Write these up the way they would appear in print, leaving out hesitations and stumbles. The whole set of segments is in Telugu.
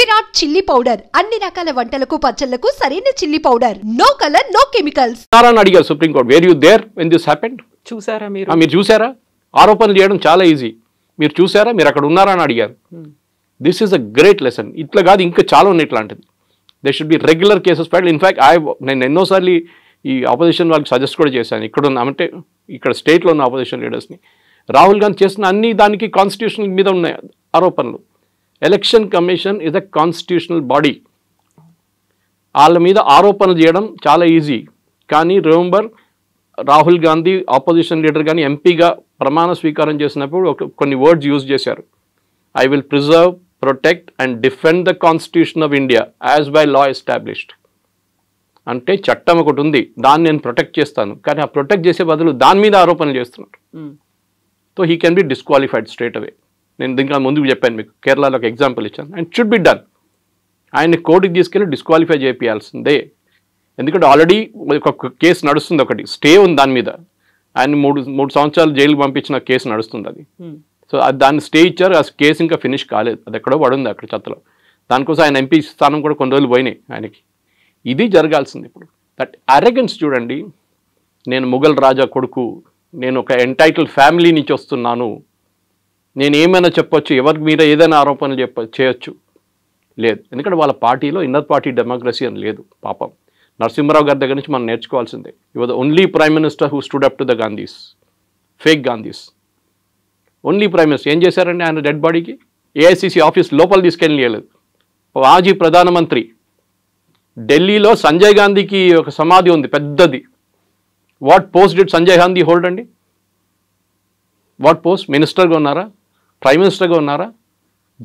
విరాట్ చిల్లీ పౌడర్ అన్ని రకాల వంటలకు పచ్చళ్లకు సరైన chilli powder. No colour no chemicals. అని అడిగారు supreme court, were you there when this happened? చూసారా మీరు? మీరు చూసారా? ఆరోపణలు చేయడం చాలా ఈజీ. మీరు చూసారా? మీరు అక్కడ ఉన్నారా అని అడిగారు. This is a great lesson. ఇట్లా కాదు, ఇంకా చాలా ఉన్నాయి ఇట్లాంటిది. They should be regular cases filed. In fact నేను ఎన్నోసార్లు ఈ ఆపోజిషన్ వాళ్ళకి సజెస్ట్ కూడా చేశాను. ఇక్కడ ఉన్న అంటే ఇక్కడ స్టేట్లో ఉన్న ఆపోజిషన్ లీడర్స్ని, రాహుల్ గాంధీ చేస్తున్న అన్ని దానికి కాన్స్టిట్యూషన్ మీద ఉన్నాయి ఆరోపణలు. Election commission is a constitutional body. వాళ్ళ మీద ఆరోపణలు చేయడం చాలా ఈజీ. కానీ remember, Rahul Gandhi opposition leader కానీ ఎంపీగా ప్రమాణ స్వీకారం చేసినప్పుడు కొన్ని వర్డ్స్ యూజ్ చేశారు. I will preserve, protect and defend the constitution of India as by law established. అంటే చట్టం ఒకటి ఉంది, దాన్ని నేను ప్రొటెక్ట్ చేస్తాను. కానీ ఆ ప్రొటెక్ట్ చేసే బదులు దాని మీద ఆరోపణలు చేస్తున్నారు. So he can be disqualified straight away. నేను దీనికి ముందుకు చెప్పాను మీకు, కేరళలో ఒక ఎగ్జాంపుల్ ఇచ్చాను. And should be done. ఆయన్ని కోర్టుకి తీసుకెళ్ళి డిస్క్వాలిఫై చేయాల్సిందే. ఎందుకంటే ఆల్రెడీ ఒక కేసు నడుస్తుంది, ఒకటి స్టే ఉంది దాని మీద. ఆయన మూడు సంవత్సరాలు జైలు పంపించిన కేసు నడుస్తుంది అది. సో అది దాన్ని స్టే ఇచ్చారు. ఆ కేసు ఇంకా ఫినిష్ కాలేదు, అది ఎక్కడో పడుంది అక్కడ చెత్తలో. దానికోసం ఆయన ఎంపీ స్థానం కూడా కొన్ని రోజులు పోయినాయి ఆయనకి. ఇది జరగాల్సింది ఇప్పుడు. దట్ అరెగెన్స్ చూడండి. నేను ముఘల్ రాజా కొడుకు, నేను ఒక ఎంటైటిల్ ఫ్యామిలీ నుంచి వస్తున్నాను, నేను ఏమైనా చెప్పొచ్చు, ఎవరికి మీద ఏదైనా ఆరోపణలు చేయొచ్చు. లేదు, ఎందుకంటే వాళ్ళ పార్టీలో ఇన్నర్ పార్టీ డెమోక్రసీ అని లేదు. పాపం నరసింహరావు గారి దగ్గర నుంచి మనం నేర్చుకోవాల్సిందే. You was the only prime minister who stood up to the Gandhis, fake Gandhis. Only prime minister. ఏం చేశారండి ఆయన డెడ్ బాడీకి? ఏఐసిసి ఆఫీస్ లోపల తీసుకెళ్ళలేదు. మాజీ ప్రధానమంత్రి, ఢిల్లీలో సంజయ్ గాంధీకి ఒక సమాధి ఉంది పెద్దది. What post did Sanjay Gandhi hold అండి? What post? మినిస్టర్గా ఉన్నారా? ప్రైమ్ మినిస్టర్గా ఉన్నారా?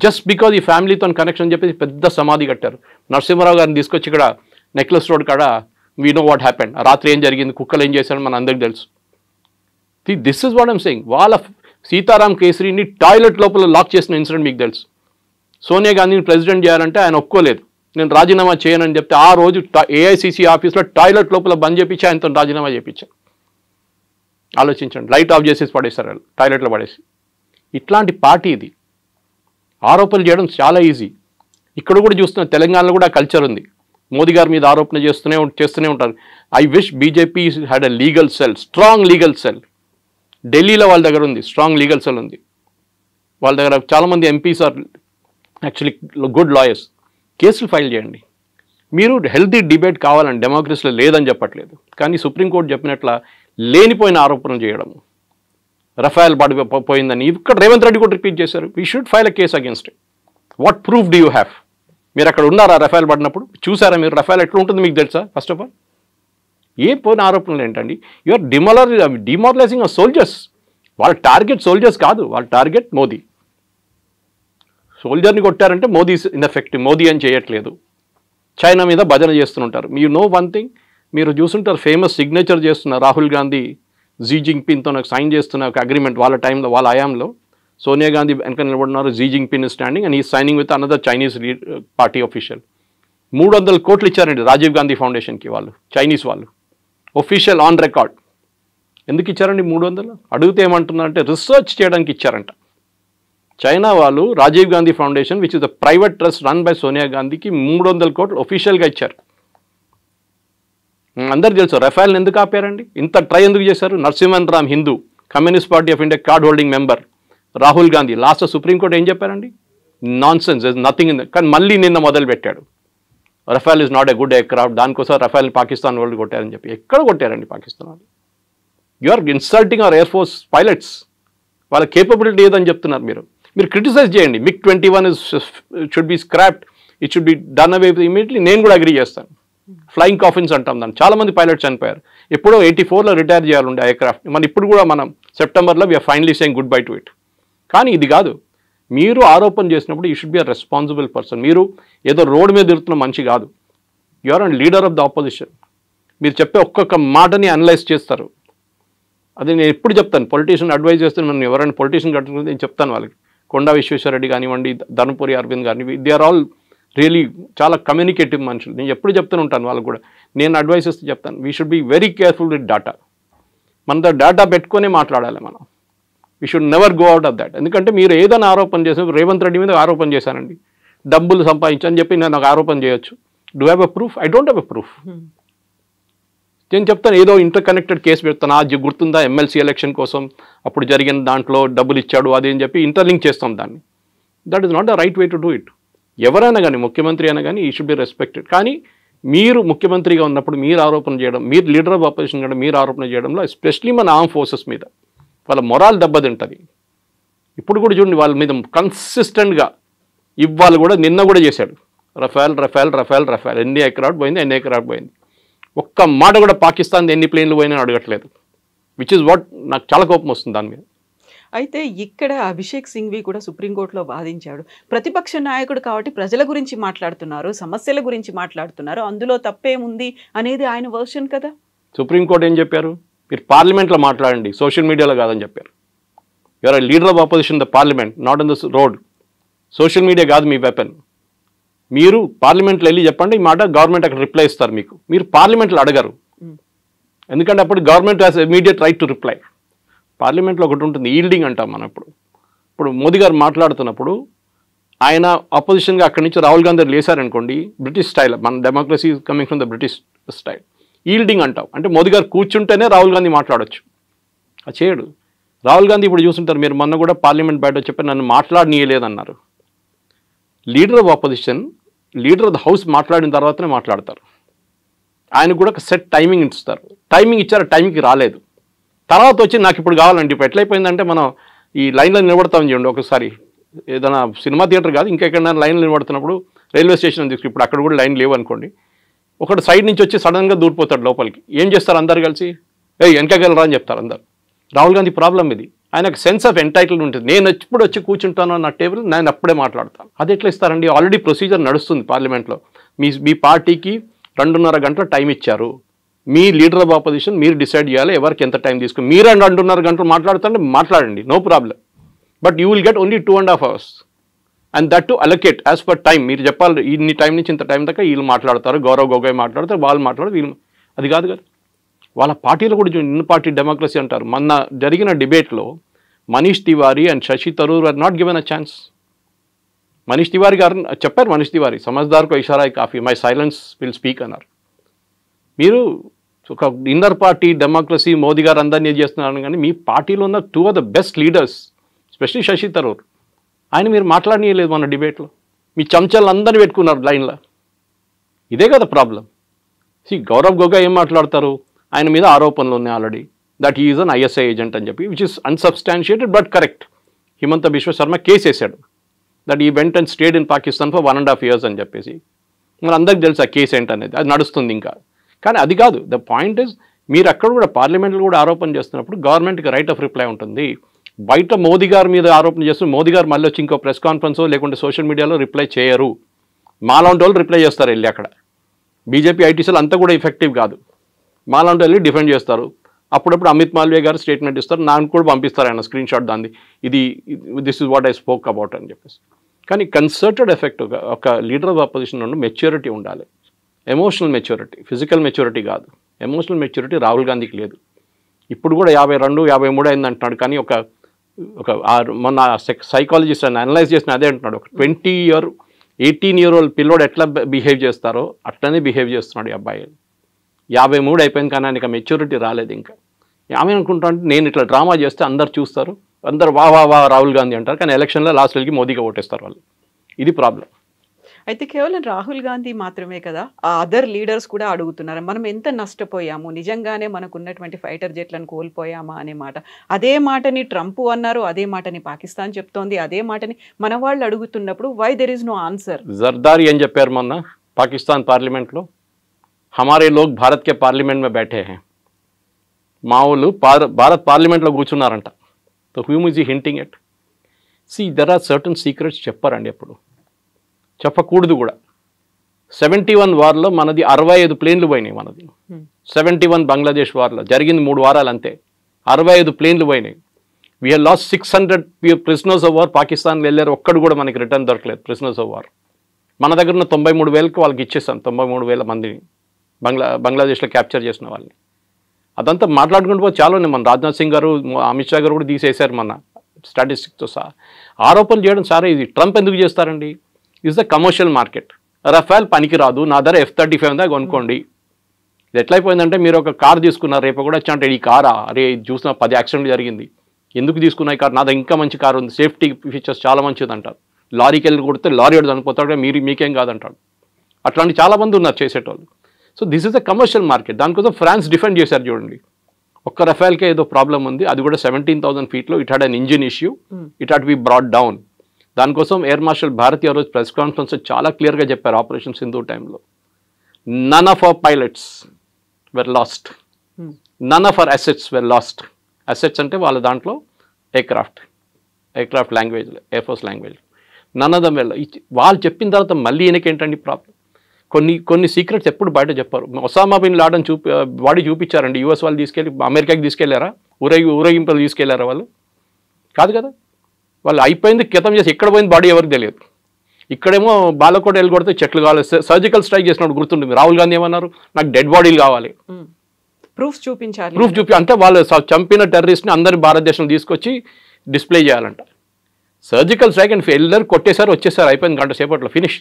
జస్ట్ బికాజ్ ఈ ఫ్యామిలీతో కనెక్షన్ చెప్పేసి పెద్ద సమాధి కట్టారు. నరసింహరావు గారిని తీసుకొచ్చి ఇక్కడ నెక్లెస్ రోడ్ కాడ వీ నో వాట్ హ్యాపెండ్, రాత్రి ఏం జరిగింది, కుక్కలు ఏం చేశారో మన అందరికి తెలుసు. This is what I'm saying. వాళ్ళ సీతారాం కేసరిని టాయిలెట్ లోపల లాక్ చేసిన ఇన్సిడెంట్ మీకు తెలుసు. సోనియా గాంధీని ప్రెసిడెంట్ చేయాలంటే ఆయన ఒప్పుకోలేదు. నేను రాజీనామా చేయనని చెప్తే ఆ రోజు ఏఐసిసి ఆఫీస్లో టాయిలెట్ లోపల బంద్ చేయించి ఆయనతో రాజీనామా చేయించాను. ఆలోచించండి, లైట్ ఆఫ్ చేసేసి పడేస్తారు వాళ్ళు, టాయిలెట్లో పడేసి. ఇట్లాంటి పార్టీ ఇది. ఆరోపణలు చేయడం చాలా ఈజీ. ఇక్కడ కూడా చూస్తున్న తెలంగాణలో కూడా కల్చర్ ఉంది. మోదీ గారి మీద ఆరోపణ చేస్తూనే ఉంటారు. I wish BJP had a legal cell, strong legal cell. ఢిల్లీలో వాళ్ళ దగ్గర ఉంది, స్ట్రాంగ్ లీగల్ సెల్ ఉంది వాళ్ళ దగ్గర. చాలామంది MPs are actually good lawyers. కేసులు ఫైల్ చేయండి. మీరు హెల్తీ డిబేట్ కావాలని డెమోక్రసీలో లేదని చెప్పట్లేదు. కానీ సుప్రీంకోర్టు చెప్పినట్ల లేనిపోయిన ఆరోపణలు చేయడం, రఫేల్ పడిపోయిందని ఇక్కడ రేవంత్ రెడ్డి కూడా రిపీట్ చేశారు. We should file a case against it. What proof do you have? మీరు అక్కడ ఉన్నారా రఫేల్ పడినప్పుడు? చూసారా మీరు రఫేల్ ఎట్లా ఉంటుంది మీకు తెలుసా? ఫస్ట్ ఆఫ్ ఆల్ ఏ పోయిన ఆరోపణలు ఏంటండి? You're demoralising soldiers. వాళ్ళ టార్గెట్ సోల్జర్స్ కాదు, వాళ్ళ టార్గెట్ మోదీ. సోల్జర్ని కొట్టారంటే మోదీ ఇన్ఎఫెక్టివ్, మోదీ అని చేయట్లేదు. చైనా మీద భజన చేస్తుంటారు. యూ నో వన్ థింగ్, మీరు చూస్తుంటారు ఫేమస్ సిగ్నేచర్ చేస్తున్న రాహుల్ గాంధీ జీ జింగ్పిన్తో నాకు సైన్ చేస్తున్న ఒక అగ్రిమెంట్ వాళ్ళ టైంలో, వాళ్ళ హయాంలో. సోనియా గాంధీ వెనక నిలబడినారు, జీ జింగ్పిన్ స్టాండింగ్ అండ్ ఈ signing with another Chinese party official. 300 కోట్లు ఇచ్చారండి రాజీవ్ గాంధీ ఫౌండేషన్కి వాళ్ళు, చైనీస్ వాళ్ళు, ఒఫీషియల్ ఆన్ రికార్డ్. ఎందుకు ఇచ్చారండి 300? అడిగితే ఏమంటున్నారంటే రీసెర్చ్ చేయడానికి ఇచ్చారంట. చైనా వాళ్ళు Rajiv Gandhi foundation, which is the private trust run by Sonia గాంధీకి 300 కోట్లు ఒఫీషియల్గా ఇచ్చారు. అందరు తెలుసు రఫేల్ని ఎందుకు ఆపారండి, ఇంత ట్రై ఎందుకు చేశారు? Narasimhan Ram Hindu, communist party of India card holding member, Rahul Gandhi. Last supreme court ఏం చెప్పారండి? Non sense, nothing in. కానీ మళ్ళీ నిన్న మొదలు పెట్టాడు, Rafale is not a good aircraft, దానికోసం రఫేల్ని పాకిస్తాన్ వాళ్ళు కొట్టారని చెప్పి. ఎక్కడ కొట్టారండి పాకిస్తాన్ వాళ్ళు? You are insulting our air force pilots. వాళ్ళ కేపబిలిటీ ఏదని చెప్తున్నారు మీరు. మీరు క్రిటిసైజ్ చేయండి. MiG-21 should be scrapped, it should be done away immediately. నేను కూడా అగ్రీ చేస్తాను. ఫ్లయింగ్ కాఫిన్స్ అంటాం దాన్ని. చాలామంది పైలట్స్ చనిపోయారు. ఎప్పుడో 84లో రిటైర్ చేయాలండి ఎయిర్క్రాఫ్ట్. మన ఇప్పుడు కూడా మనం సెప్టెంబర్లో we're finally saying goodbye to it. కానీ ఇది కాదు. మీరు ఆరోపణ చేసినప్పుడు you should be a responsible person. మీరు ఏదో రోడ్డు మీద తిరుగుతున్న మనిషి కాదు. You are and leader of the opposition. మీరు చెప్పే ఒక్కొక్క మాటని అనలైజ్ చేస్తారు. అది నేను ఎప్పుడు చెప్తాను, పొలిటీషియన్ అడ్వైజ్ చేస్తే మనం ఎవరైనా పొలిటీషియన్ కట్టుకుంటే నేను చెప్తాను వాళ్ళకి. కొండా విశ్వేశ్వరరెడ్డి కానివ్వండి, ధర్మపురి అరవింద్ కానివ్వండి, దే ఆర్ ఆల్ రియలీ చాలా కమ్యూనికేటివ్ మనుషులు. నేను ఎప్పుడు చెప్తూనే ఉంటాను వాళ్ళకు కూడా. నేను అడ్వైస్ ఇస్తే చెప్తాను, we should be very careful with data. మనతో డాటా పెట్టుకునే మాట్లాడాలి మనం. We should never go out of that. ఎందుకంటే మీరు ఏదైనా ఆరోపణ చేసిన, రేవంత్ రెడ్డి మీద ఆరోపణ చేశానండి, డబ్బులు సంపాదించని చెప్పి నేను నాకు ఆరోపణ చేయొచ్చు. Do have a proof? I don't have a proof. నేను చెప్తాను ఏదో ఇంటర్ కనెక్టెడ్ కేసు పెడతాను, అది గుర్తుందా ఎమ్మెల్సీ ఎలక్షన్ కోసం అప్పుడు జరిగిన దాంట్లో డబ్బులు ఇచ్చాడు అది అని చెప్పి ఇంటర్లింక్ చేస్తాం దాన్ని. That is not the right way to do it. ఎవరైనా కానీ ముఖ్యమంత్రి అయినా కానీ ఈ షుడ్ బి రెస్పెక్టెడ్. కానీ మీరు ముఖ్యమంత్రిగా ఉన్నప్పుడు మీరు ఆరోపణ చేయడం, మీరు లీడర్ ఆఫ్ ఆపోజిషన్ కూడా మీరు ఆరోపణ చేయడంలో ఎస్పెషలీ మన ఆర్మ్ ఫోర్సెస్ మీద వాళ్ళ మొరాల్ దెబ్బతింటుంది. ఇప్పుడు కూడా చూడండి వాళ్ళ మీద కన్సిస్టెంట్గా ఇవాళ కూడా నిన్న కూడా చేశాడు రఫేల్ రఫేల్ రఫేల్ రఫేల్. ఎన్ని ఎకరాట్ పోయింది, ఎన్ని ఎకరాట్ పోయింది, ఒక్క మాట కూడా పాకిస్తాన్ ఎన్ని ప్లేన్లు పోయినా అడగట్లేదు. విచ్ ఇస్ వాట్ నాకు చాలా కోపం వస్తుంది దాని మీద. అయితే ఇక్కడ అభిషేక్ సింఘ్వి కూడా సుప్రీంకోర్టులో వాదించాడు. ప్రతిపక్ష నాయకుడు కాబట్టి ప్రజల గురించి మాట్లాడుతున్నారు, సమస్యల గురించి మాట్లాడుతున్నారు, అందులో తప్పేముంది అనేది ఆయన వర్షన్ కదా. సుప్రీంకోర్టు ఏం చెప్పారు? మీరు పార్లమెంట్లో మాట్లాడండి, సోషల్ మీడియాలో కాదని చెప్పారు. You're leader of opposition the parliament, not in the road. Social media కాదు మీ వెపన్. మీరు పార్లమెంట్లో వెళ్ళి చెప్పండి ఈ మాట, గవర్నమెంట్ అక్కడ రిప్లై ఇస్తారు మీకు. మీరు పార్లమెంట్లో అడగరు, ఎందుకంటే అప్పుడు government has immediate right to reply. పార్లమెంట్లో ఒకటి ఉంటుంది, ఈల్డింగ్ అంటాం మనం. ఇప్పుడు మోదీ గారు మాట్లాడుతున్నప్పుడు ఆయన అపోజిషన్గా అక్కడి నుంచి రాహుల్ గాంధీ లేసారనుకోండి, బ్రిటిష్ స్టైల్, మన democracy coming from the British style, yielding అంటాం. అంటే మోదీ గారు కూర్చుంటేనే రాహుల్ గాంధీ మాట్లాడొచ్చు, అది చేయడు. రాహుల్ గాంధీ ఇప్పుడు చూస్తుంటారు, మీరు మొన్న కూడా పార్లమెంట్ బయట చెప్పి నన్ను మాట్లాడనీయలేదన్నారు. Leader of opposition, leader of the house మాట్లాడిన తర్వాతనే మాట్లాడతారు. ఆయన కూడా ఒక సెట్ టైమింగ్ ఇస్తారు. టైమింగ్ ఇచ్చారు, టైంకి రాలేదు. తర్వాత వచ్చి నాకు ఇప్పుడు కావాలండి. ఇప్పుడు ఎట్లయిపోయిందంటే మనం ఈ లైన్లో నిలబడతామని చూడండి, ఒకసారి ఏదైనా సినిమా థియేటర్ కాదు ఇంకెక్కడైనా లైన్లో నిలబడుతున్నప్పుడు రైల్వే స్టేషన్ తీసుకు, ఇప్పుడు అక్కడ కూడా లైన్ లేవు అనుకోండి, ఒకటి సైడ్ నుంచి వచ్చి సడన్గా దూరిపోతాడు లోపలికి. ఏం చేస్తారు అందరు కలిసి, వెనకగలరా అని చెప్తారు అందరు. రాహుల్ గాంధీ ప్రాబ్లం ఇది. ఆయనకు సెన్స్ ఆఫ్ ఎంటైటిల్మెంట్ ఉంటుంది. నేను ఎప్పుడు వచ్చి కూర్చుంటాను నా టేబుల్, నేను అప్పుడే మాట్లాడతాను. అది ఎట్లా ఇస్తారండి? ఆల్రెడీ ప్రొసీజర్ నడుస్తుంది పార్లమెంట్లో. మీ పార్టీకి 2.5 గంటల టైం ఇచ్చారు. మీ లీడర్ ఆఫ్ ఆపోజిషన్ మీరు డిసైడ్ చేయాలి ఎవరికి ఎంత టైం తీసుకుని. మీరు 2.5 గంటలు మాట్లాడుతుంటే మాట్లాడండి, no problem. But you will get only 2.5 hours and that to allocate as per time. మీరు చెప్పాలి ఇన్ని టైం నుంచి ఇంత టైం దాకా వీళ్ళు మాట్లాడతారు, గౌరవ్ గొగోయ్ మాట్లాడతారు, వాళ్ళు మాట్లాడతారు, వీళ్ళు. అది కాదు కదా. వాళ్ళ పార్టీలో కూడా ఇన్ పార్టీ డెమోక్రసీ అంటారు. మొన్న జరిగిన డిబేట్లో Manish Tiwari and Shashi Tharoor are not given a chance. Manish Tiwari గారు చెప్పారు, మనీష్ తివారీ సమజ్దార్కో ఇషారా కాఫీ, మై సైలెన్స్ విల్ స్పీక్ అన్నారు. మీరు ఒక ఇన్నర్ పార్టీ డెమోక్రసీ మోదీ గారు అందరినీ చేస్తున్నారు, కానీ మీ పార్టీలో ఉన్న 2 of the best leaders especially Shashi Tharoor, ఆయన మీరు మాట్లాడనీయలేదు మన డిబేట్లో. మీ చెంచాలు అందరినీ పెట్టుకున్నారు లైన్లో. ఇదే కదా ప్రాబ్లం. గౌరవ్ గొగోయ్ ఏం మాట్లాడతారు, ఆయన మీద ఆరోపణలు ఉన్నాయి already that he is an ISI agent అని చెప్పి, which is unsubstantiated but correct. Himanta Biswa Sarma case వేశాడు that he went and stayed in Pakistan for 1.5 years అని చెప్పేసి. మరి అందరికి తెలుసు ఆ కేసు ఏంటనేది, అది నడుస్తుంది ఇంకా. కానీ అది కాదు ద పాయింట్ ఇస్, మీరు అక్కడ కూడా పార్లమెంట్లో కూడా ఆరోపణ చేస్తున్నప్పుడు గవర్నమెంట్కి రైట్ ఆఫ్ రిప్లై ఉంటుంది. బయట మోదీ గారి మీద ఆరోపణ చేస్తున్న మోదీ గారు మళ్ళీ వచ్చి ఇంకో ప్రెస్ కాన్ఫరెన్సో లేకుంటే సోషల్ మీడియాలో రిప్లై చేయరు. మాలాంటి వాళ్ళు రిప్లై చేస్తారు వెళ్ళి. అక్కడ బీజేపీ ఐటీసీలు అంతా కూడా ఎఫెక్టివ్ కాదు. మాలాంటి వెళ్ళి డిఫెండ్ చేస్తారు. అప్పుడప్పుడు అమిత్ మాల్వియా గారు స్టేట్మెంట్ ఇస్తారు, నాకు కూడా పంపిస్తారు ఆయన స్క్రీన్ షాట్ దాన్ని, this is what I spoke about అని చెప్పేసి. కానీ కన్సర్టెడ్ ఎఫెక్ట్ ఒక లీడర్ ఆఫ్ అపోజిషన్ నుండి మెచ్యూరిటీ ఉండాలి. ఎమోషనల్ మెచ్యూరిటీ, ఫిజికల్ మెచ్యూరిటీ కాదు. ఎమోషనల్ మెచ్యూరిటీ రాహుల్ గాంధీకి లేదు. ఇప్పుడు కూడా 52, 53 అయింది అంటున్నాడు. కానీ మొన్న సైకాలజిస్ట్ అని అనలైజ్ చేసిన అదే అంటున్నాడు, ఒక 18 year old పిల్లోడు ఎట్లా బిహేవ్ చేస్తారో అట్లనే బిహేవ్ చేస్తున్నాడు ఈ అబ్బాయి. 53 అయిపోయింది కానీ ఆయనకి మెచ్యూరిటీ రాలేదు ఇంకా. ఆమె అనుకుంటా అంటే నేను ఇట్లా డ్రామా చేస్తే అందరు చూస్తారు, అందరు వా వా వా రాహుల్ గాంధీ అంటారు, కానీ ఎలక్షన్లో లాస్ట్ వెళ్ళి మోదీగా ఓటేస్తారు వాళ్ళు. ఇది ప్రాబ్లం. అయితే కేవలం రాహుల్ గాంధీ మాత్రమే కదా, ఆ అదర్ లీడర్స్ కూడా అడుగుతున్నారు, మనం ఎంత నష్టపోయాము, నిజంగానే మనకు ఉన్నటువంటి ఫైటర్ జెట్లను కోల్పోయామా అనే మాట. అదే మాటని ట్రంప్ అన్నారు, అదే మాటని పాకిస్తాన్ చెప్తోంది, అదే మాటని మన వాళ్ళు అడుగుతున్నప్పుడు why there is no answer. Zardari ఏం చెప్పారు మొన్న పాకిస్తాన్ పార్లమెంట్లో, హమారే లోగ్ భారత్ కే పార్లమెంట్ మే బైఠే హై. మా వాళ్ళు భారత్ పార్లమెంట్లో కూర్చున్నారంట. So him is hinting at. There are certain secrets చెప్పారండి, ఎప్పుడు చెప్పకూడదు కూడా. 71 వార్లో మనది 65 ప్లేన్లు పోయినాయి. మనది 71 బంగ్లాదేశ్ వార్లో జరిగింది 3 వారాలు అంతే, 65 ప్లేన్లు పోయినాయి. We have lost 600 prisoners of war. Pakistan వెళ్ళారు, ఒక్కడు కూడా మనకి రిటర్న్ దొరకలేదు ప్రిజనర్స్ ఆఫ్ వార్. మన దగ్గర ఉన్న 93,000కి వాళ్ళకి ఇచ్చేసాం, 93,000 మందిని బంగ్లాదేశ్లో క్యాప్చర్ చేసిన వాళ్ళని. అదంతా మాట్లాడుకుంటూ పోతే చాలా ఉన్నాయి. మన రాజ్నాథ్ సింగ్ గారు, అమిత్ షా గారు కూడా తీసేశారు మన స్టాటిస్టిక్స్తో సహా. ఆరోపణలు చేయడం చాలా ఈజీ. ట్రంప్ ఎందుకు చేస్తారండి? Is the commercial market. Rafale పనికి రాదు, నా ధర F-35 ఉందా కొనుక్కోండి. ఇది ఎట్లయిపోయిందంటే మీరు ఒక కార్ తీసుకున్నారు, రేపు కూడా వచ్చి అంటే ఈ కారా, అరే ఇది చూసిన 10 యాక్సిడెంట్ జరిగింది, ఎందుకు తీసుకున్నా ఈ కార్, నా దగ్గర ఇంకా మంచి కారు ఉంది, సేఫ్టీ ఫీచర్స్ చాలా మంచిది అంటారు. లారీకి వెళ్ళి కొడితే లారీ వాడు చనిపోతాడు, మీకేం కాదంటాడు. అట్లాంటి చాలా మంది ఉన్నారు చేసేటోళ్ళు. So this is the commercial market. దానికోసం ఫ్రాన్స్ డిఫెండ్ చేశారు చూడండి. ఒక్క రఫేల్కే ఏదో ప్రాబ్లం ఉంది, అది కూడా 17,000 ఫీట్లో. It had an engine issue, it had be brought down. దానికోసం ఎయిర్ మార్షల్ భారతి ఆ రోజు ప్రెస్ కాన్ఫరెన్స్ చాలా క్లియర్గా చెప్పారు ఆపరేషన్ సింధు టైంలో. None of our pilots were lost. None of our assets were lost. Assets అంటే వాళ్ళ దాంట్లో aircraft language, air force language. None of them వాళ్ళు చెప్పిన తర్వాత మళ్ళీ ఈయనకేంటండి ప్రాబ్లం? కొన్ని సీక్రెట్స్ ఎప్పుడు బయట చెప్పారు. ఒసామా బిన్ లాడన్ బాడీ చూపించారండి, యూఎస్ వాళ్ళు తీసుకెళ్ళి అమెరికాకి తీసుకెళ్లారా? ఊరేగింపులు తీసుకెళ్లారా వాళ్ళు? కాదు కదా. వాళ్ళు అయిపోయింది, క్రితం చేసి ఎక్కడ పోయింది బాడీ ఎవరికి తెలియదు. ఇక్కడేమో బాలకోట వెళ్ళి కొడితే చెట్లు కావాలి. సర్జికల్ స్ట్రైక్ చేసినప్పుడు గుర్తుంటుంది, రాహుల్ గాంధీ ఏమన్నారు, నాకు డెడ్ బాడీలు కావాలి, ప్రూఫ్ చూపించాలి. అంటే వాళ్ళు చంపిన టెర్రరిస్ట్ని అందరి భారతదేశం తీసుకొచ్చి డిస్ప్లే చేయాలంట. సర్జికల్ స్ట్రైక్ అండ్ వెళ్ళారు, కొట్టేశారు, వచ్చేసారు, అయిపోయింది గంట సేపట్లో ఫినిష్.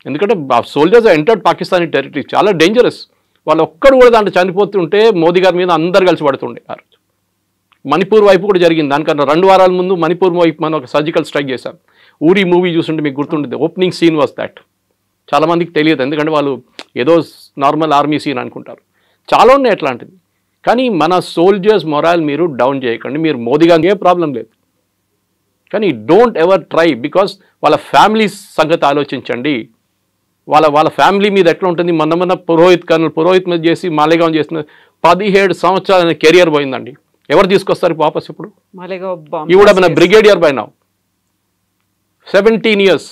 ఎందుకంటే సోల్జర్స్ ఎంటర్డ్ పాకిస్తానీ టెరిటరీ, చాలా డేంజరస్. వాళ్ళు ఒక్కడు కూడా దాంట్లో చనిపోతుంటే మోదీ గారి మీద అందరు కలిసి పడుతుండే. ఆ రోజు మణిపూర్ వైపు కూడా జరిగింది. దానికన్నా 2 వారాల ముందు మణిపూర్ వైపు మనం ఒక సర్జికల్ స్ట్రైక్ చేశాం. ఊరి మూవీ చూస్తుంటే మీకు గుర్తుంటుంది, ఓపెనింగ్ సీన్ వాస్ దాట్. చాలామందికి తెలియదు, ఎందుకంటే వాళ్ళు ఏదో నార్మల్ ఆర్మీ సీన్ అనుకుంటారు. చాలా ఉన్నాయి అట్లాంటిది. కానీ మన సోల్జర్స్ మొరాల్ మీరు డౌన్ చేయకండి. మీరు మోదీ గారికి ఏ ప్రాబ్లం లేదు, కానీ డోంట్ ఎవర్ ట్రై, బికాస్ వాళ్ళ ఫ్యామిలీ సంగతి ఆలోచించండి. వాళ్ళ ఫ్యామిలీ మీద ఎట్లా ఉంటుంది. మొన్న పురోహిత్ మీద చేసి మాలేగాం చేసిన 17 సంవత్సరాల కెరియర్ పోయిందండి. ఎవరు తీసుకొస్తారు వాపస్ ఇప్పుడు? ఈ కూడా మన బ్రిగేడియర్ బై నౌ 17 years.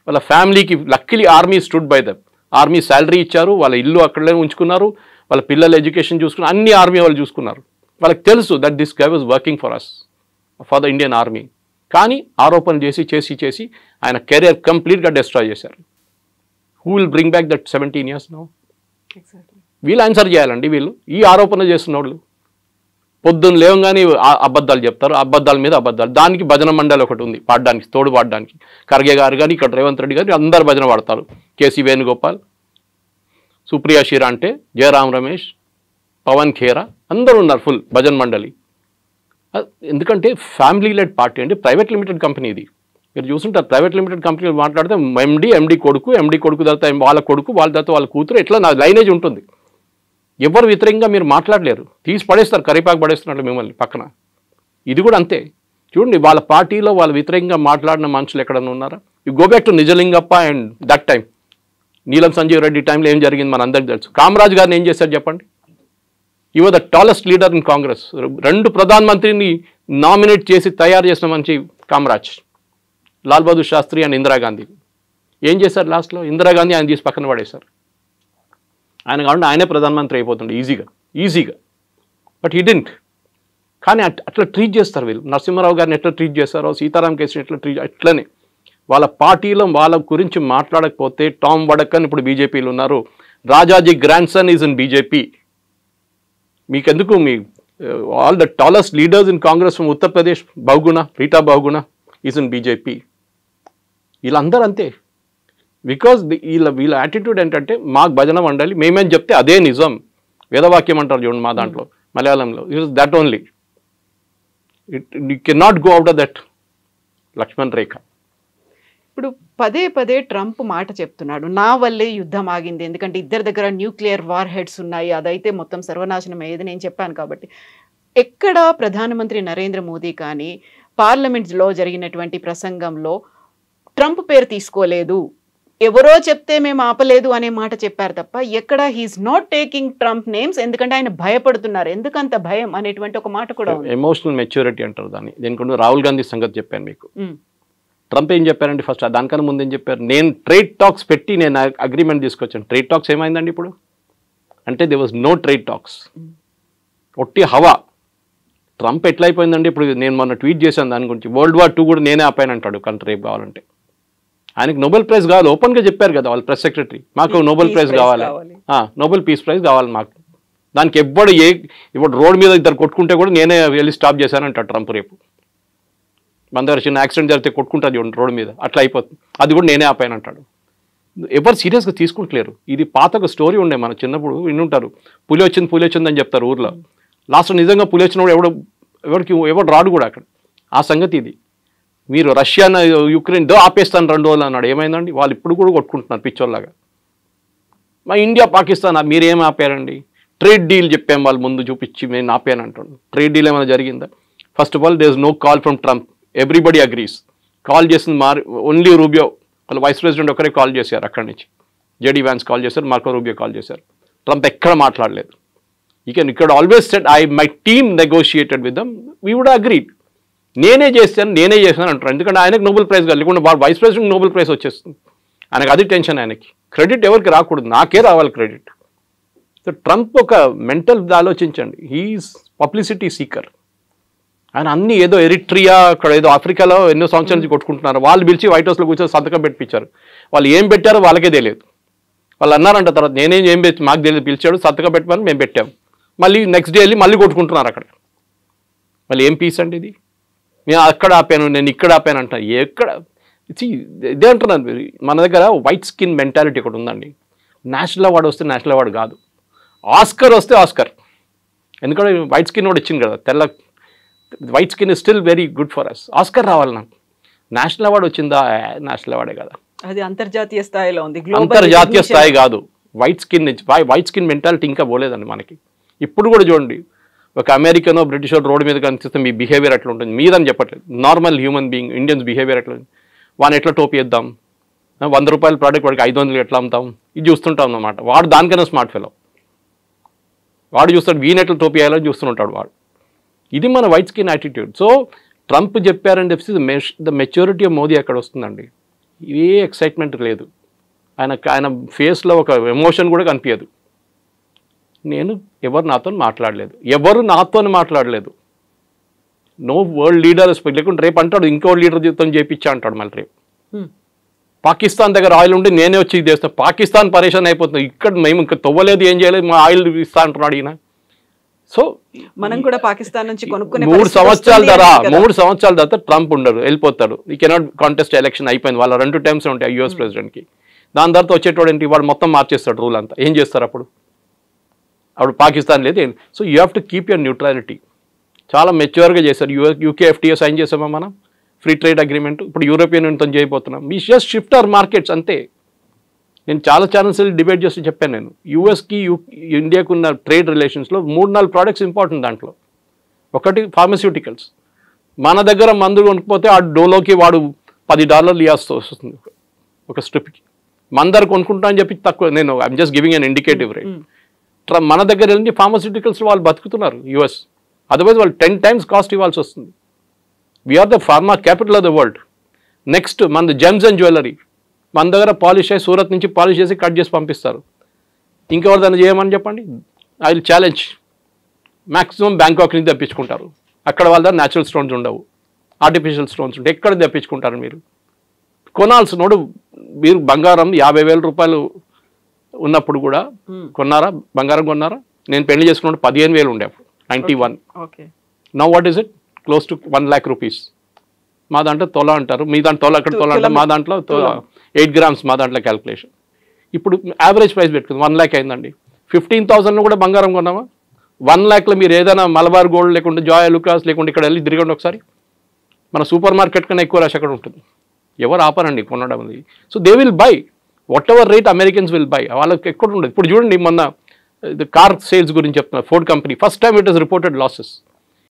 వాళ్ళ ఫ్యామిలీకి luckily army stood by them. Army salary ఇచ్చారు, వాళ్ళ ఇల్లు అక్కడే ఉంచుకున్నారు, వాళ్ళ పిల్లల ఎడ్యుకేషన్ చూసుకున్నారు, అన్ని ఆర్మీ వాళ్ళు చూసుకున్నారు. వాళ్ళకి తెలుసు that this guy was working for us, for the Indian army. కానీ ఆరోపణలు చేసి ఆయన కెరియర్ కంప్లీట్గా డిస్ట్రాయ్ చేశారు. Who will bring back that 17 years now? వీళ్ళు ఆన్సర్ చేయాలండి. వీళ్ళు ఈ ఆరోపణ చేస్తున్న వాళ్ళు పొద్దున్న లేవగానే అబద్ధాలు చెప్తారు, అబద్ధాల మీద అబద్ధాలు. దానికి భజన మండలి ఒకటి ఉంది పాడడానికి, తోడు పాడడానికి. ఖర్గే గారు కానీ ఇక్కడ రేవంత్ రెడ్డి గారు అందరు భజన పాడతారు. కేసీ వేణుగోపాల్, సుప్రియా షిరాంటే, జయరాం రమేష్, పవన్ ఖేరా అందరూ ఉన్నారు ఫుల్ భజన్ మండలి. ఎందుకంటే ఫ్యామిలీ లెడ్ పార్టీ అండి, ప్రైవేట్ లిమిటెడ్ కంపెనీ ఇది. మీరు చూస్తుంటారు ప్రైవేట్ లిమిటెడ్ కంపెనీలు మాట్లాడితే ఎండి కొడుకు తర్వాత వాళ్ళ కొడుకు, వాళ్ళ తర్వాత వాళ్ళ కూతురు, ఇట్లా నా లైనేజ్ ఉంటుంది. ఎవరు వ్యతిరేకంగా మీరు మాట్లాడలేరు, తీసి పడేస్తారు, కరిపాకు పడేస్తున్నట్లు మిమ్మల్ని పక్కన. ఇది కూడా అంతే. చూడండి వాళ్ళ పార్టీలో వాళ్ళు వ్యతిరేకంగా మాట్లాడిన మనుషులు ఎక్కడన్నా ఉన్నారా? You go back to Nijalingappa and that time, నీలం సంజీవ్ రెడ్డి టైంలో ఏం జరిగింది మన అందరికీ తెలుసు. కామరాజ్ గారిని ఏం చేశారు చెప్పండి? You are the tallest leader in Congress. 2 ప్రధానమంత్రిని నామినేట్ చేసి తయారు చేసిన మంచి కామరాజ్, లాల్ బహదూర్ శాస్త్రి అండ్ ఇందిరాగాంధీ. ఏం చేశారు లాస్ట్లో? ఇందిరాగాంధీ ఆయన తీసి పక్కన పడేశారు. ఆయన కాకుండా ఆయనే ప్రధానమంత్రి అయిపోతుండే ఈజీగా. But he didn't. కానీ అట్లా ట్రీట్ చేస్తారు వీళ్ళు. నరసింహారావు గారిని ఎట్లా ట్రీట్ చేస్తారో, సీతారాం కేసుని ఎట్లా అట్లనే వాళ్ళ పార్టీలో వాళ్ళ గురించి మాట్లాడకపోతే టామ్ వడక్కన్ ఇప్పుడు బీజేపీలో ఉన్నారు, Rajaji grandson is in BJP. మీకెందుకు? మీ all the tallest leaders in Congress from Uttar Pradesh, Rita Bahuguna is in BJP. వీళ్ళందరూ అంతే. బికాజ్ వీళ్ళ యాటిట్యూడ్ ఏంటంటే మాకు భజన మండలి, మేమేం చెప్తే అదే నిజం. వేదవాక్యం అంటారు చూడండి మా దాంట్లో మలయాళంలో. It is that only. You can not go out of that Lakshman Rekha. ఇప్పుడు పదే ట్రంప్ మాట చెప్తున్నాడు, నా వల్లే యుద్ధం ఆగింది, ఎందుకంటే ఇద్దరి దగ్గర న్యూక్లియర్ వార్ హెడ్స్ ఉన్నాయి, అదైతే మొత్తం సర్వనాశనం అయ్యేది నేను చెప్పాను కాబట్టి. ఎక్కడ ప్రధానమంత్రి నరేంద్ర మోదీ కానీ పార్లమెంట్లో జరిగినటువంటి ప్రసంగంలో ట్రంప్ పేరు తీసుకోలేదు, ఎవరో చెప్తే మేము ఆపలేదు అనే మాట చెప్పారు తప్ప ఎక్కడ he is not taking Trump names. ఎందుకంటే ఆయన భయపడుతున్నారు. ఎందుకంత భయం అనేటువంటి ఒక మాట కూడా ఉంది. ఎమోషనల్ మెచ్యూరిటీ అంటారు దాన్ని. దీనికి రాహుల్ గాంధీ సంగతి చెప్పాను మీకు. ట్రంప్ ఏం చెప్పారండి ఫస్ట్? దానికన్నా ముందు ఏం చెప్పారు? నేను ట్రేడ్ టాక్స్ పెట్టి నేను అగ్రిమెంట్ తీసుకొచ్చాను. ట్రేడ్ టాక్స్ ఏమైందండి ఇప్పుడు? అంటే there was no trade talks, ఒట్టి హవా. ట్రంప్ ఎట్లయిపోయిందండి ఇప్పుడు? నేను మొన్న ట్వీట్ చేశాను దాని గురించి. World War II కూడా నేనే ఆపాను అంటాడు కంట్రీ రేపు కావాలంటే. ఆయనకి నోబెల్ ప్రైజ్ కావాలి, ఓపెన్గా చెప్పారు కదా వాళ్ళ ప్రెస్ సెక్రటరీ, మాకు నోబెల్ ప్రైజ్ కావాలి, నోబెల్ పీస్ ప్రైజ్ కావాలి మాకు. దానికి ఇప్పుడు రోడ్ మీద ఇద్దరు కొట్టుకుంటే కూడా నేనే వెళ్ళి స్టాప్ చేశానంటాడు ట్రంప్ రేపు. మన దగ్గర చిన్న యాక్సిడెంట్ జరిగితే కొట్టుకుంటుంది చూడండి రోడ్డు మీద, అట్లా అయిపోతుంది. అది కూడా నేనే ఆపాను అంటాడు. ఎవరు సీరియస్గా తీసుకుంటలేరు. ఇది పాత ఒక స్టోరీ ఉండే, మన చిన్నప్పుడు వినుంటారు, పులి వచ్చింది అని చెప్తారు ఊర్లో. లాస్ట్ నిజంగా పులి వచ్చినప్పుడు ఎవడు రాడు కూడా అక్కడ. ఆ సంగతి ఇది. మీరు రష్యా యుక్రెయిన్ ఆపేస్తాను 2 రోజులు అన్నాడు, ఏమైందండి? వాళ్ళు ఇప్పుడు కూడా కొట్టుకుంటున్నారు పిచ్చోళ్ళలాగా. మా ఇండియా పాకిస్తాన్ మీరేం ఆపారండి? ట్రేడ్ డీల్ చెప్పాం వాళ్ళు ముందు చూపించి నేను ఆపాను అంటాడు. ట్రేడ్ డీల్ ఏమైనా జరిగిందా? First of all there is no call from Trump, everybody agrees. Call చేసింది ఓన్లీ రూబియో, వాళ్ళ వైస్ ప్రెసిడెంట్ ఒకరే కాల్ చేశారు అక్కడి నుంచి. జేడీ వ్యాన్స్ కాల్ చేశారు, మార్కో రూబియో కాల్ చేశారు. ట్రంప్ ఎక్కడ మాట్లాడలేదు. ఇక్కడ always said my team negotiated with them, we would agreed. నేనే చేశాను అంటారు. ఎందుకంటే ఆయనకు నోబెల్ ప్రైజ్ కాదు, లేకుండా వైస్ ప్రెసిడెంట్ నోబెల్ ప్రైజ్ వచ్చేస్తుంది. ఆయనకు అది టెన్షన్. ఆయనకి క్రెడిట్ ఎవరికి రాకూడదు, నాకే రావాలి క్రెడిట్. సో ట్రంప్ ఒక మెంటల్ ఆలోచించండి, హీఈస్ పబ్లిసిటీ సీకర్. ఆయన అన్ని ఏదో ఎరిట్రియా, అక్కడ ఏదో ఆఫ్రికాలో ఎన్నో సంవత్సరాల నుంచి కొట్టుకుంటున్నారు. వాళ్ళు పిలిచి వైట్ హౌస్లో కూర్చొని సంతకం పెట్టించారు. వాళ్ళు ఏం పెట్టారో వాళ్ళకే తెలియదు. వాళ్ళు అన్నారంట తర్వాత, ఏం పెట్టి మాకు తెలియదు, పిలిచాడు సంతకం పెట్టమని మేము పెట్టాం. మళ్ళీ నెక్స్ట్ డే వెళ్ళి మళ్ళీ కొట్టుకుంటున్నారు అక్కడ. మళ్ళీ ఏం పీస్ అండి ఇది? నేను అక్కడ ఆపాను, నేను ఇక్కడ ఆపాను అంట. ఎక్కడ ఇదే అంటున్నాను. మన దగ్గర వైట్ స్కిన్ మెంటాలిటీ ఒకటి ఉందండి. నేషనల్ అవార్డు వస్తే నేషనల్ అవార్డు కాదు, ఆస్కర్ వస్తే ఆస్కర్. ఎందుకంటే వైట్ స్కిన్ కూడా ఇచ్చింది కదా, తెల్ల white skin is still very good for us. Oscar రావాలి నాకు. నేషనల్ అవార్డు వచ్చిందా? నేషనల్ అవార్డే కదా, అది అంతర్జాతీయ స్థాయిలో ఉంది. అంతర్జాతీయ స్థాయి కాదు. వైట్ స్కిన్ మెంటాలిటీ ఇంకా పోలేదండి మనకి. ఇప్పుడు కూడా చూడండి, ఒక అమెరికనో బ్రిటిషో రోడ్డు మీద కనిపిస్తే మీ బిహేవియర్ ఎట్లా ఉంటుంది మీదని చెప్పట్లేదు. Normal human being Indians behaviour ఎట్లా ఉంది, వాడిని ఎట్లా టోపీ ఇద్దాం, 100 రూపాయల ప్రోడక్ట్ వాడికి 500 ఎట్లా అమ్ముతాం, ఇది చూస్తుంటాం అన్నమాట. వాడు దానికైనా స్మార్ట్ ఫెలో, వాడు చూస్తాడు వీని ఎట్లా టోపీ వేయాలని చూస్తుంటాడు వాడు. ఇది మన white skin attitude. So Trump చెప్పారని చెప్పి ద మెచ్యూరిటీ ఆఫ్ మోదీ ఎక్కడ వస్తుందండి? ఏ ఎక్సైట్మెంట్ లేదు. ఆయన ఫేస్లో ఒక ఎమోషన్ కూడా కనిపించదు. ఎవరు నాతో మాట్లాడలేదు. నో వరల్డ్ లీడర్ లేకుంటే రేపు అంటాడు ఇంకో లీడర్తో చేయించా అంటాడు. మళ్ళీ రేపు పాకిస్తాన్ దగ్గర ఆయిల్ ఉంటే నేనే వచ్చి చేస్తాను. పాకిస్తాన్ పరేషాన్ అయిపోతుంది. ఇక్కడ మేము ఇంకా తవ్వలేదు, ఏం చేయలేదు, మా ఆయిల్ ఇస్తా అంటున్నాడు ఈయన. సో మనం కూడా పాకిస్తాన్ నుంచి కొనుక్కునే 3 సంవత్సరాల తర్వాత ట్రంప్ ఉండరు, వెళ్ళిపోతాడు. ఈ కెనాట్ కాంటెస్ట్ ఎలక్షన్ అయిపోయింది. వాళ్ళ 2 టైమ్స్ ఉంటాయి యూఎస్ ప్రెసిడెంట్కి. దాని తర్వాత వచ్చేటోడు ఏంటి, వాడు మొత్తం మార్చేస్తాడు రూల్ అంతా. ఏం చేస్తారు అప్పుడు పాకిస్తాన్ లేదు. So you have to keep your neutrality. చాలా మెచ్యూర్గా చేశారు. యూకే FTA సైన్ చేసామా మనం, ఫ్రీ ట్రేడ్ అగ్రిమెంట్. ఇప్పుడు యూరోపియన్ యూనియన్తో చేయబోతున్నాం. We just shift our markets అంతే. నేను చాలా ఛానల్స్ డిబేట్ చేసి చెప్పాను. నేను యూఎస్కి ఇండియాకు ఉన్న ట్రేడ్ రిలేషన్స్లో 3-4 ప్రోడక్ట్స్ ఇంపార్టెంట్. దాంట్లో ఒకటి ఫార్మస్యూటికల్స్. మన దగ్గర మందు కొనుక్కపోతే ఆ డోలోకి వాడు $10 ఇవ్వాల్సి వస్తుంది ఒక స్ట్రిప్కి. మన దగ్గర కొనుక్కుంటా అని చెప్పి తక్కువ. నేను I'm just giving an indicative rate. మన దగ్గర వెళ్ళి ఫార్మస్యూటికల్స్ వాళ్ళు బతుకుతున్నారు యూఎస్. అదర్వైజ్ వాళ్ళు 10 times కాస్ట్ ఇవ్వాల్సి వస్తుంది. We are the pharma capital of the world. Next మనది జెమ్స్ అండ్ జ్యువెలరీ. మన దగ్గర పాలిష్ అయ్యి సూరత్ నుంచి పాలిష్ చేసి కట్ చేసి పంపిస్తారు. ఇంకెవరు దాన్ని చేయమని చెప్పండి. I will challenge. Maximum Bangkok నుంచి తెప్పించుకుంటారు. అక్కడ వాళ్ళ దగ్గర న్యాచురల్ స్టోన్స్ ఉండవు, ఆర్టిఫిషియల్ స్టోన్స్ ఉంటాయి. ఎక్కడ తెప్పించుకుంటారు మీరు? కొనాల్సినోడు మీరు బంగారం 50,000 రూపాయలు ఉన్నప్పుడు కూడా కొన్నారా? బంగారం కొన్నారా? నేను పెళ్లి చేసుకున్నప్పుడు 15,000 ఉండే అప్పుడు 91. Now what is it? Close to 1 lakh rupees. మా దాంట్లో తొల అంటారు, మీ దాంట్లో తొల, అక్కడ తొల అంటారు, మా దాంట్లో 8 grams మా దాంట్లో క్యాల్కులేషన్. ఇప్పుడు యావరేజ్ ప్రైస్ పెట్టుకుంది 1 lakh అయిందండి. 15,000 కూడా బంగారం కొన్నామా? 1 lakhలో మీరు ఏదైనా మలబార్ గోల్డ్ లేకుంటే జాయ్ లుకాస్ లేకుంటే ఇక్కడ వెళ్ళి తిరగండి ఒకసారి. మన సూపర్ మార్కెట్ కన్నా ఎక్కువ రష్ అక్కడ ఉంటుంది. ఎవరు ఆపరండి కొనడం అది. So they will buy what ever rate Americans will buy. వాళ్ళకి ఎక్కడ ఉండదు. ఇప్పుడు చూడండి మొన్న కార్ సేల్స్ గురించి చెప్తున్నారు. Ford company first time it is reported losses.